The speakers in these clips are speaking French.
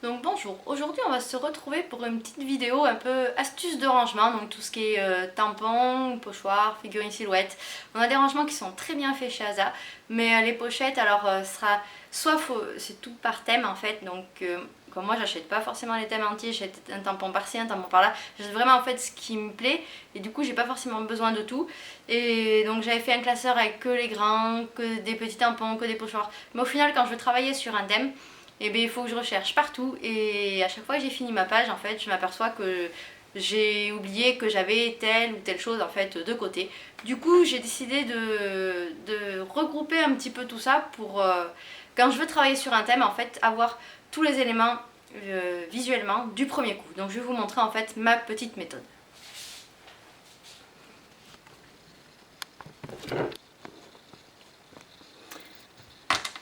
Donc bonjour, aujourd'hui on va se retrouver pour une petite vidéo un peu astuce de rangement, donc tout ce qui est tampons, pochoirs, figurines silhouettes. On a des rangements qui sont très bien faits chez Asa, mais les pochettes alors sera soit c'est tout par thème en fait, donc comme moi j'achète pas forcément les thèmes entiers, j'achète un tampon par-ci, un tampon par-là, j'achète vraiment en fait ce qui me plaît et du coup j'ai pas forcément besoin de tout. Et donc j'avais fait un classeur avec que les grands, que des petits tampons, que des pochoirs, mais au final quand je veux travailler sur un thème, et bien il faut que je recherche partout et à chaque fois que j'ai fini ma page en fait je m'aperçois que j'ai oublié que j'avais telle ou telle chose en fait de côté. Du coup j'ai décidé de regrouper un petit peu tout ça pour quand je veux travailler sur un thème en fait avoir tous les éléments visuellement du premier coup. Donc je vais vous montrer en fait ma petite méthode.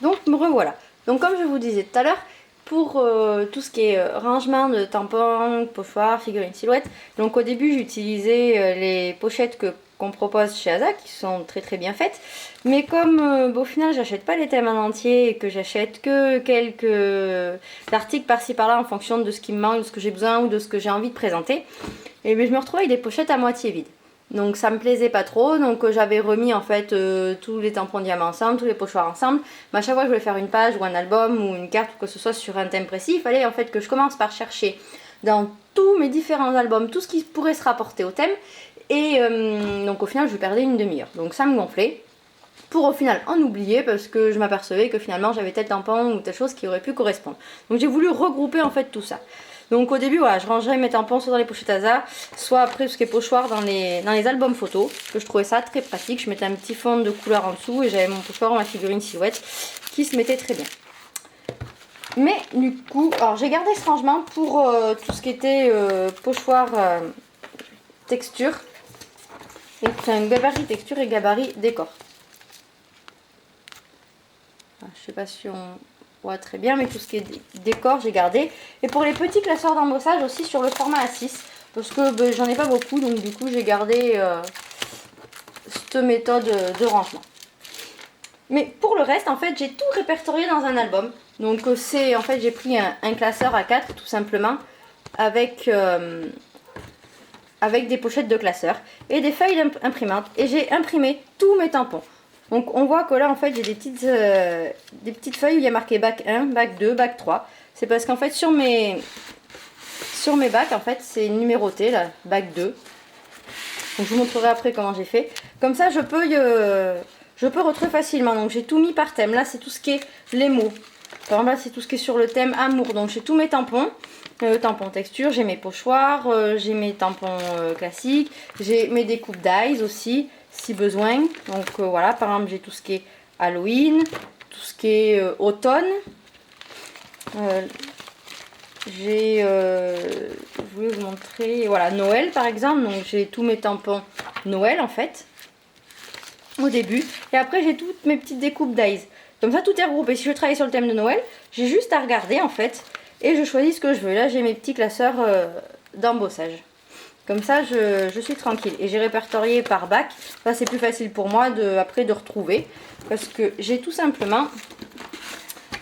Donc me revoilà. Donc comme je vous disais tout à l'heure, pour tout ce qui est rangement de tampons, pochoirs, figurines silhouettes, donc au début j'utilisais les pochettes qu'on propose chez Asa qui sont très très bien faites, mais comme au final j'achète pas les thèmes en entier et que j'achète que quelques articles par-ci par-là en fonction de ce qui me manque, de ce que j'ai besoin ou de ce que j'ai envie de présenter, et bien je me retrouve avec des pochettes à moitié vides. Donc ça me plaisait pas trop, donc j'avais remis en fait tous les tampons diamants ensemble, tous les pochoirs ensemble. Mais à chaque fois que je voulais faire une page ou un album ou une carte ou que ce soit sur un thème précis, il fallait en fait que je commence par chercher dans tous mes différents albums tout ce qui pourrait se rapporter au thème. Et donc au final je perdais une demi-heure. Donc ça me gonflait. Pour au final en oublier parce que je m'apercevais que finalement j'avais tel tampon ou telle chose qui aurait pu correspondre. Donc j'ai voulu regrouper en fait tout ça. Donc au début, voilà, je rangerais mes tampons soit dans les pochettes Asa, soit après tout ce qui est pochoir dans les albums photos, que je trouvais ça très pratique. Je mettais un petit fond de couleur en dessous et j'avais mon pochoir ou ma figurine silhouette qui se mettait très bien. Mais du coup, alors j'ai gardé ce rangement pour tout ce qui était pochoir texture. Et c'est un gabarit texture et gabarit décor. Je sais pas si on voit très bien, mais tout ce qui est décor, j'ai gardé. Et pour les petits classeurs d'embossage aussi sur le format A6, parce que j'en ai pas beaucoup, donc du coup j'ai gardé cette méthode de rangement. Mais pour le reste, en fait, j'ai tout répertorié dans un album. Donc c'est, en fait, j'ai pris un classeur A4 tout simplement avec avec des pochettes de classeur et des feuilles d'imprimantes. Et j'ai imprimé tous mes tampons. Donc on voit que là en fait j'ai des petites feuilles où il y a marqué bac 1, bac 2, bac 3. C'est parce qu'en fait sur mes bacs en fait c'est numéroté là, bac 2. Donc je vous montrerai après comment j'ai fait. Comme ça je peux retrouver facilement. Donc j'ai tout mis par thème. Là c'est tout ce qui est les mots. Par exemple là c'est tout ce qui est sur le thème amour. Donc j'ai tous mes tampons. Tampons texture, j'ai mes pochoirs, j'ai mes tampons classiques, j'ai mes découpes d'eyes aussi si besoin. Donc voilà, par exemple j'ai tout ce qui est Halloween, tout ce qui est automne. Je voulais vous montrer, voilà, Noël par exemple. Donc j'ai tous mes tampons Noël en fait au début. Et après j'ai toutes mes petites découpes d'eyes. Comme ça tout est regroupé. Si je travaille sur le thème de Noël, j'ai juste à regarder en fait. Et je choisis ce que je veux. Là, j'ai mes petits classeurs d'embossage. Comme ça, je suis tranquille. Et j'ai répertorié par bac. Là, c'est plus facile pour moi après de retrouver. Parce que j'ai tout simplement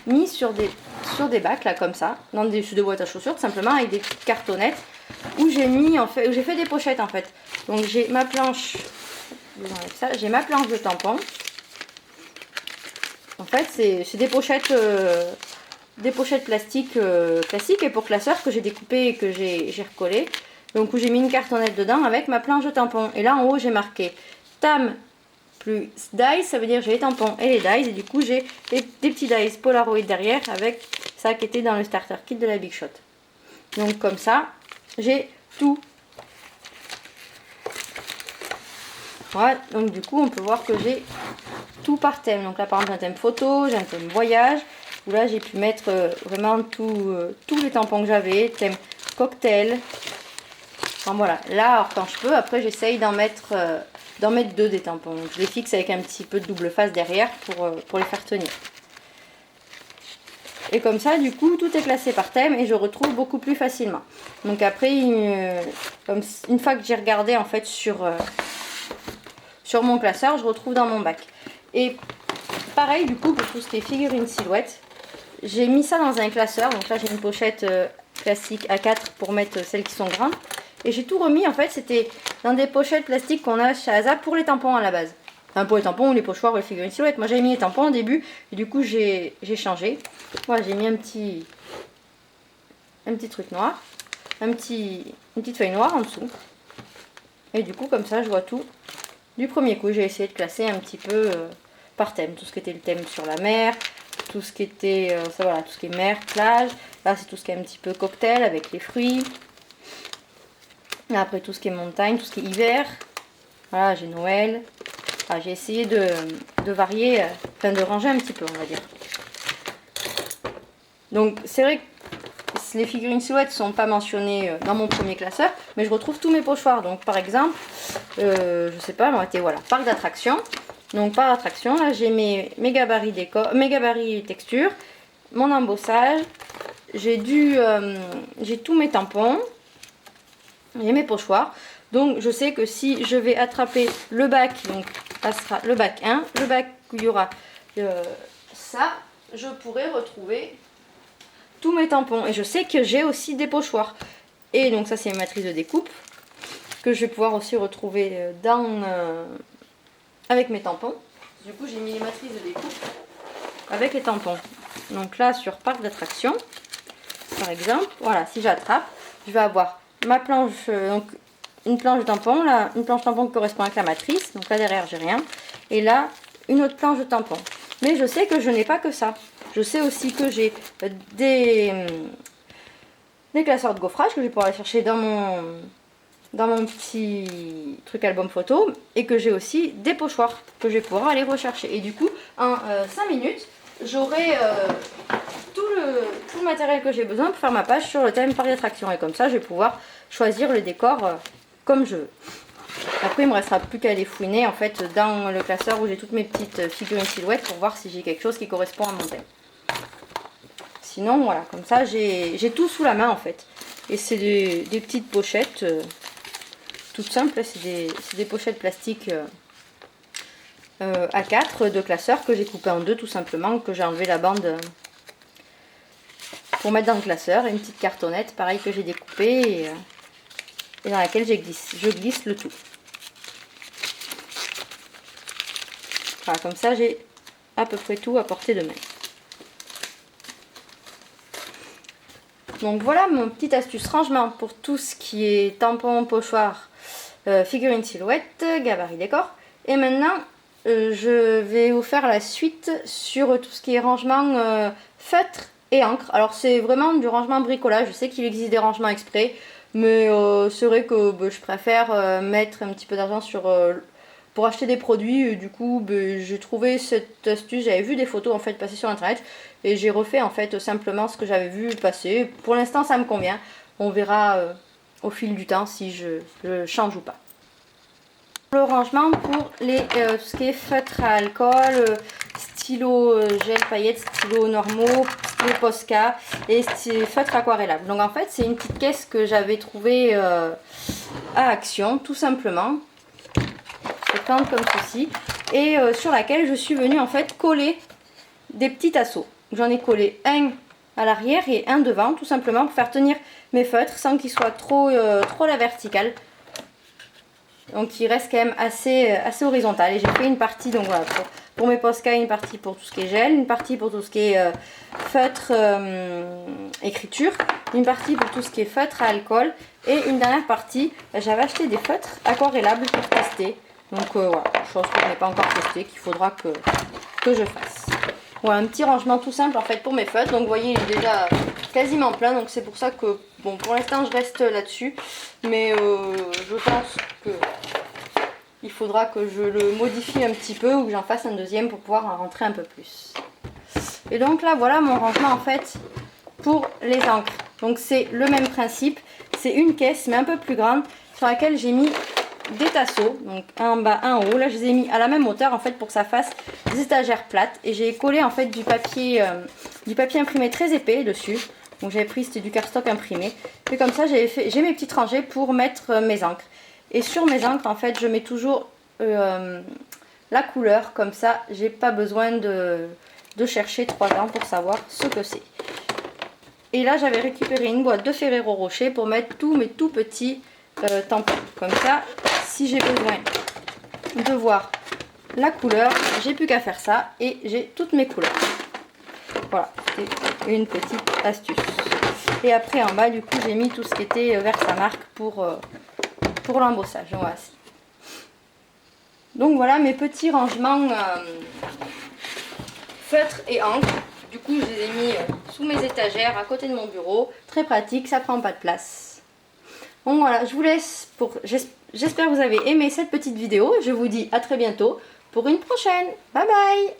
mis sur des bacs, là, comme ça. Dans des boîtes à chaussures, tout simplement, avec des petites cartonnettes. Où j'ai mis, en fait, où j'ai fait des pochettes, en fait. Donc, j'ai ma planche. J'ai ma planche de tampons. En fait, c'est des pochettes... des pochettes plastiques classiques et pour classeur que j'ai découpé et que j'ai recollé. Donc où j'ai mis une cartonnette dedans avec ma planche de tampons. Et là en haut j'ai marqué TAM plus dies, ça veut dire j'ai les tampons et les dies. Et du coup j'ai des petits dies Polaroid derrière avec ça qui était dans le starter kit de la Big Shot. Donc comme ça j'ai tout. Voilà, donc du coup on peut voir que j'ai tout par thème. Donc là par exemple j'ai un thème photo, j'ai un thème voyage. Où là j'ai pu mettre vraiment tous les tampons que j'avais, thème cocktail. Enfin voilà, là alors quand je peux, après j'essaye d'en mettre deux des tampons. Donc, je les fixe avec un petit peu de double face derrière pour les faire tenir. Et comme ça du coup tout est classé par thème et je retrouve beaucoup plus facilement. Donc après une fois que j'ai regardé en fait sur mon classeur, je retrouve dans mon bac. Et pareil du coup pour tout ce qui est figurines silhouettes. j'ai mis ça dans un classeur. Donc là j'ai une pochette classique A4 pour mettre celles qui sont grandes. Et j'ai tout remis, en fait c'était dans des pochettes plastiques qu'on a chez Asa pour les tampons à la base. Enfin pour les tampons ou les pochoirs ou les figurines silhouettes. Moi j'avais mis les tampons au début et du coup j'ai changé. Voilà, j'ai mis un petit truc noir, une petite feuille noire en dessous. Et du coup comme ça je vois tout du premier coup. J'ai essayé de classer un petit peu par thème. Tout ce qui était le thème sur la mer, tout ce qui était ça, voilà, tout ce qui est mer, plage. Là c'est tout ce qui est un petit peu cocktail avec les fruits. Et après tout ce qui est montagne, tout ce qui est hiver. Voilà, j'ai Noël. Enfin, j'ai essayé de varier, enfin de ranger un petit peu on va dire. Donc c'est vrai que les figurines silhouettes ne sont pas mentionnées dans mon premier classeur, mais je retrouve tous mes pochoirs. Donc par exemple, je sais pas, on était voilà, parc d'attractions. Donc par attraction, là j'ai mes gabarits décor, mes gabarits texture, mon embossage, j'ai tous mes tampons, j'ai mes pochoirs. Donc je sais que si je vais attraper le bac, donc ça sera le bac 1, le bac où il y aura ça, je pourrai retrouver tous mes tampons. Et je sais que j'ai aussi des pochoirs. Et donc ça c'est une matrice de découpe que je vais pouvoir aussi retrouver avec mes tampons. Du coup j'ai mis les matrices de découpe avec les tampons. Donc là sur parc d'attraction, par exemple, voilà, si j'attrape, je vais avoir ma planche, donc une planche de tampon, là une planche tampon qui correspond avec la matrice, donc là derrière j'ai rien, et là une autre planche de tampon. Mais je sais que je n'ai pas que ça. Je sais aussi que j'ai des classeurs de gaufrage que je vais pouvoir aller chercher dans mon petit truc album photo, et que j'ai aussi des pochoirs que je vais pouvoir aller rechercher. Et du coup, en 5 minutes, j'aurai tout le matériel que j'ai besoin pour faire ma page sur le thème parc d'attraction. Et comme ça, je vais pouvoir choisir le décor comme je veux. Après, il me restera plus qu'à aller fouiner en fait dans le classeur où j'ai toutes mes petites figurines silhouettes pour voir si j'ai quelque chose qui correspond à mon thème. Sinon, voilà, comme ça, j'ai tout sous la main en fait. Et c'est des petites pochettes toutes simples. C'est des pochettes plastiques A4 de classeur que j'ai coupé en deux tout simplement, que j'ai enlevé la bande pour mettre dans le classeur. Et une petite cartonnette, pareil, que j'ai découpée et dans laquelle je glisse le tout. Voilà, comme ça j'ai à peu près tout à portée de main. Donc voilà mon petite astuce rangement pour tout ce qui est tampon, pochoir, figurine silhouette, gabarit décor. Et maintenant je vais vous faire la suite sur tout ce qui est rangement feutre et encre. Alors c'est vraiment du rangement bricolage, je sais qu'il existe des rangements exprès, mais c'est vrai que je préfère mettre un petit peu d'argent pour acheter des produits. Du coup j'ai trouvé cette astuce, j'avais vu des photos en fait passer sur internet et j'ai refait en fait simplement ce que j'avais vu passer. Pour l'instant ça me convient, on verra au fil du temps si je change ou pas. Le rangement pour tout ce qui est feutre à alcool, stylo gel paillettes, stylos normaux, stylo Posca et feutre aquarellable. Donc en fait c'est une petite caisse que j'avais trouvée à Action tout simplement. Se prendre comme ceci et sur laquelle je suis venue en fait coller des petits tasseaux. J'en ai collé un à l'arrière et un devant tout simplement pour faire tenir mes feutres sans qu'ils soient trop à la verticale. Donc il reste quand même assez horizontal. Et j'ai fait une partie donc voilà, pour mes Posca, une partie pour tout ce qui est gel, une partie pour tout ce qui est feutre écriture, une partie pour tout ce qui est feutre à alcool et une dernière partie, j'avais acheté des feutres aquarellables pour tester. Donc voilà, chose que je n'ai pas encore testée, qu'il faudra que je fasse. Voilà, un petit rangement tout simple en fait pour mes feutres. Donc vous voyez, il est déjà quasiment plein. Donc c'est pour ça que, bon, pour l'instant je reste là-dessus. Mais je pense que il faudra que je le modifie un petit peu ou que j'en fasse un deuxième pour pouvoir en rentrer un peu plus. Et donc là, voilà mon rangement en fait pour les encres. Donc c'est le même principe. C'est une caisse mais un peu plus grande sur laquelle j'ai mis des tasseaux, donc un en bas, un en haut. Là je les ai mis à la même hauteur en fait pour que ça fasse des étagères plates et j'ai collé en fait du papier imprimé très épais dessus. Donc j'avais pris, c'était du cardstock imprimé et comme ça j'ai mes petites rangées pour mettre mes encres. Et sur mes encres en fait je mets toujours la couleur, comme ça j'ai pas besoin de de chercher 3 ans pour savoir ce que c'est. Et là, j'avais récupéré une boîte de Ferrero Rocher pour mettre tous mes tout petits tampons. Comme ça, si j'ai besoin de voir la couleur, j'ai plus qu'à faire ça et j'ai toutes mes couleurs. Voilà, c'était une petite astuce. Et après, en bas, du coup, j'ai mis tout ce qui était Versamark pour l'embossage. Voici. Donc voilà mes petits rangements feutre et encre. Du coup, je les ai mis sous mes étagères à côté de mon bureau. Très pratique, ça prend pas de place. Bon voilà, je vous laisse pour... J'espère que vous avez aimé cette petite vidéo. Je vous dis à très bientôt pour une prochaine. Bye bye!